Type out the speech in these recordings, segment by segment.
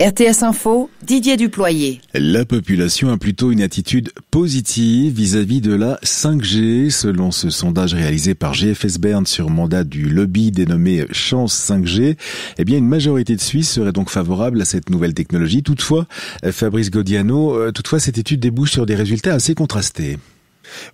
RTS Info, Didier Duployer. La population a plutôt une attitude positive vis-à-vis de la 5G. Selon ce sondage réalisé par GFS Bern sur mandat du lobby dénommé Chance 5G, eh bien une majorité de Suisses serait donc favorable à cette nouvelle technologie. Toutefois, Fabrice Godiano, cette étude débouche sur des résultats assez contrastés.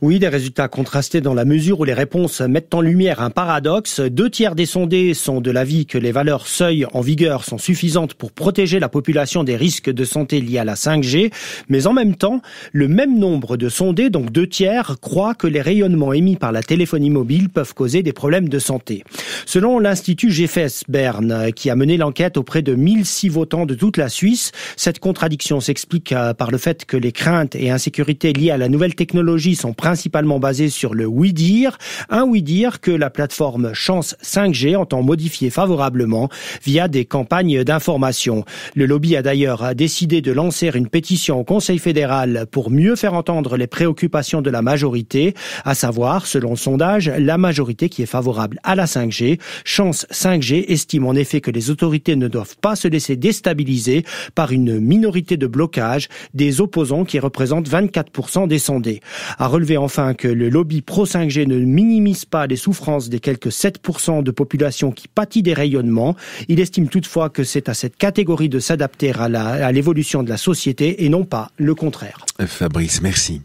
Oui, des résultats contrastés dans la mesure où les réponses mettent en lumière un paradoxe. 2/3 des sondés sont de l'avis que les valeurs seuil en vigueur sont suffisantes pour protéger la population des risques de santé liés à la 5G. Mais en même temps, le même nombre de sondés, donc 2/3, croient que les rayonnements émis par la téléphonie mobile peuvent causer des problèmes de santé. Selon l'Institut GFS Bern, qui a mené l'enquête auprès de 1006 votants de toute la Suisse, cette contradiction s'explique par le fait que les craintes et insécurités liées à la nouvelle technologie sont principalement basées sur le oui-dire, un oui-dire que la plateforme Chance 5G entend modifier favorablement via des campagnes d'information. Le lobby a d'ailleurs décidé de lancer une pétition au Conseil fédéral pour mieux faire entendre les préoccupations de la majorité, à savoir, selon le sondage, la majorité qui est favorable à la 5G. Chance 5G estime en effet que les autorités ne doivent pas se laisser déstabiliser par une minorité de blocage des opposants qui représentent 24% des sondés. À relever enfin que le lobby pro-5G ne minimise pas les souffrances des quelques 7% de population qui pâtit des rayonnements. Il estime toutefois que c'est à cette catégorie de s'adapter à l'évolution de la société et non pas le contraire. Fabrice, merci.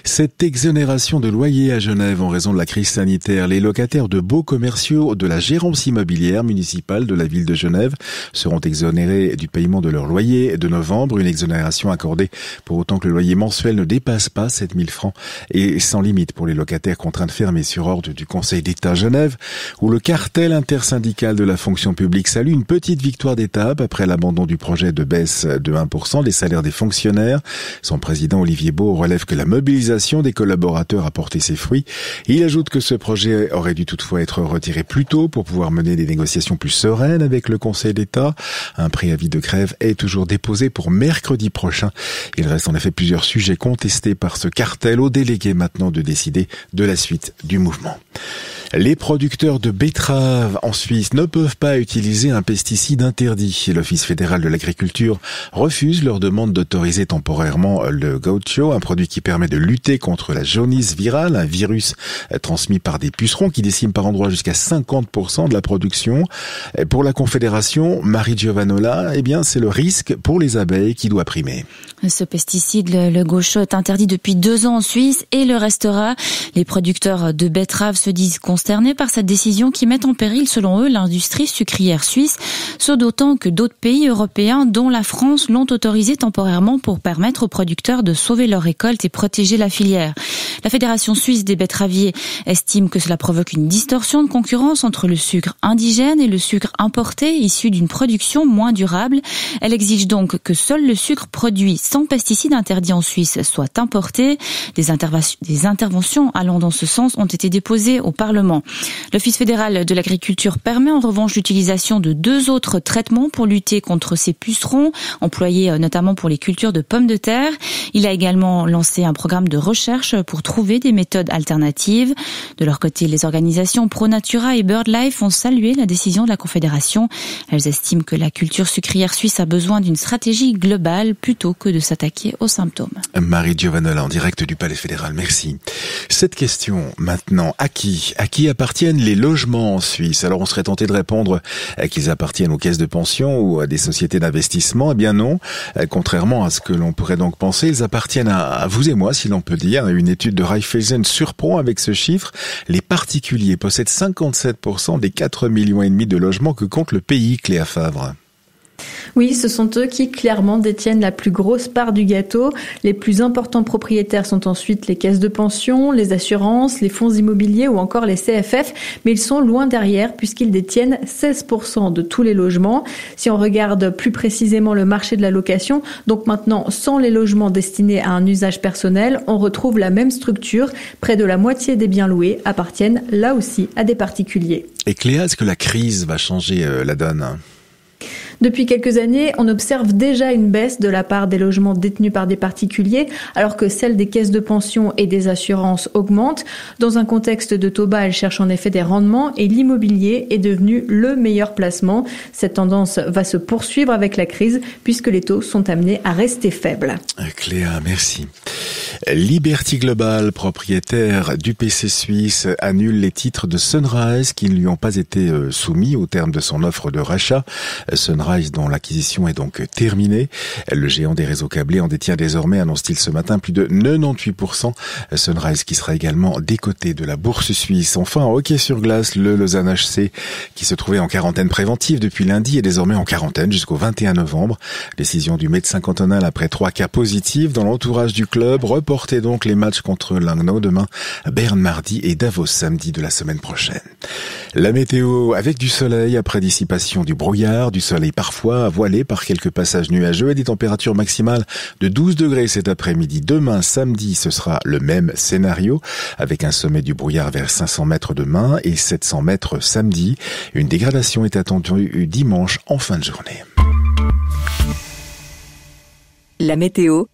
Cette exonération de loyer à Genève en raison de la crise sanitaire, les locataires de baux commerciaux de la gérance immobilière municipale de la ville de Genève seront exonérés du paiement de leur loyer de novembre. Une exonération accordée pour autant que le loyer mensuel ne dépasse pas 7 000 francs et sans limite pour les locataires contraints de fermer sur ordre du Conseil d'État Genève, où le cartel intersyndical de la fonction publique salue une petite victoire d'étape après l'abandon du projet de baisse de 1% des salaires des fonctionnaires. Son président Olivier Beau relève que la mobilisation des collaborateurs a porté ses fruits. Il ajoute que ce projet aurait dû toutefois être retiré plus tôt pour pouvoir mener des négociations plus sereines avec le Conseil d'État. Un préavis de grève est toujours déposé pour mercredi prochain. Il reste en effet plusieurs sujets contestés par ce cartel, au délégué maintenant de décider de la suite du mouvement. Les producteurs de betteraves en Suisse ne peuvent pas utiliser un pesticide interdit. L'Office fédéral de l'agriculture refuse leur demande d'autoriser temporairement le gaucho, un produit qui permet de lutter contre la jaunisse virale, un virus transmis par des pucerons qui décime par endroits jusqu'à 50% de la production. Pour la Confédération, Marie Giovanola, c'est le risque pour les abeilles qui doit primer. Ce pesticide, le gaucho, est interdit depuis 2 ans en Suisse et le restera. Les producteurs de betteraves se disent concernés par cette décision qui met en péril, selon eux, l'industrie sucrière suisse, ce d'autant que d'autres pays européens, dont la France, l'ont autorisé temporairement pour permettre aux producteurs de sauver leur récolte et protéger la filière. La Fédération suisse des betteraviers estime que cela provoque une distorsion de concurrence entre le sucre indigène et le sucre importé issu d'une production moins durable. Elle exige donc que seul le sucre produit sans pesticides interdits en Suisse soit importé. Des interventions allant dans ce sens ont été déposées au Parlement. L'Office fédéral de l'agriculture permet en revanche l'utilisation de 2 autres traitements pour lutter contre ces pucerons, employés notamment pour les cultures de pommes de terre. Il a également lancé un programme de recherche pour trouver des méthodes alternatives. De leur côté, les organisations ProNatura et BirdLife ont salué la décision de la Confédération. Elles estiment que la culture sucrière suisse a besoin d'une stratégie globale plutôt que de s'attaquer aux symptômes. Marie Giovanola en direct du Palais fédéral, merci. Cette question maintenant, à qui appartiennent les logements en Suisse? Alors on serait tenté de répondre qu'ils appartiennent aux caisses de pension ou à des sociétés d'investissement. Eh bien non, contrairement à ce que l'on pourrait donc penser, ils appartiennent à vous et moi, si l'on peut dire. Une étude de Raiffeisen surprend avec ce chiffre. Les particuliers possèdent 57% des 4,5 millions de logements que compte le pays, Cléa Favre. Oui, ce sont eux qui clairement détiennent la plus grosse part du gâteau. Les plus importants propriétaires sont ensuite les caisses de pension, les assurances, les fonds immobiliers ou encore les CFF, mais ils sont loin derrière puisqu'ils détiennent 16% de tous les logements. Si on regarde plus précisément le marché de la location, donc maintenant sans les logements destinés à un usage personnel, on retrouve la même structure. Près de la moitié des biens loués appartiennent là aussi à des particuliers. Et Cléa, est-ce que la crise va changer la donne ? Depuis quelques années, on observe déjà une baisse de la part des logements détenus par des particuliers, alors que celle des caisses de pension et des assurances augmente. Dans un contexte de taux bas, elles cherchent en effet des rendements et l'immobilier est devenu le meilleur placement. Cette tendance va se poursuivre avec la crise puisque les taux sont amenés à rester faibles. Cléa, merci. Liberty Global, propriétaire du PC suisse, annule les titres de Sunrise qui ne lui ont pas été soumis au terme de son offre de rachat. Sunrise dont l'acquisition est donc terminée. Le géant des réseaux câblés en détient désormais, annonce-t-il ce matin, plus de 98%. Sunrise qui sera également décoté de la bourse suisse. Enfin, en hockey sur glace, le Lausanne HC qui se trouvait en quarantaine préventive depuis lundi est désormais en quarantaine jusqu'au 21 novembre. Décision du médecin cantonal après 3 cas positifs dans l'entourage du club. Reportez donc les matchs contre Langnau demain, Berne mardi et Davos samedi de la semaine prochaine. La météo avec du soleil après dissipation du brouillard, du soleil parfois voilé par quelques passages nuageux et des températures maximales de 12 degrés cet après-midi. Demain samedi, ce sera le même scénario avec un sommet du brouillard vers 500 mètres demain et 700 mètres samedi. Une dégradation est attendue dimanche en fin de journée. La météo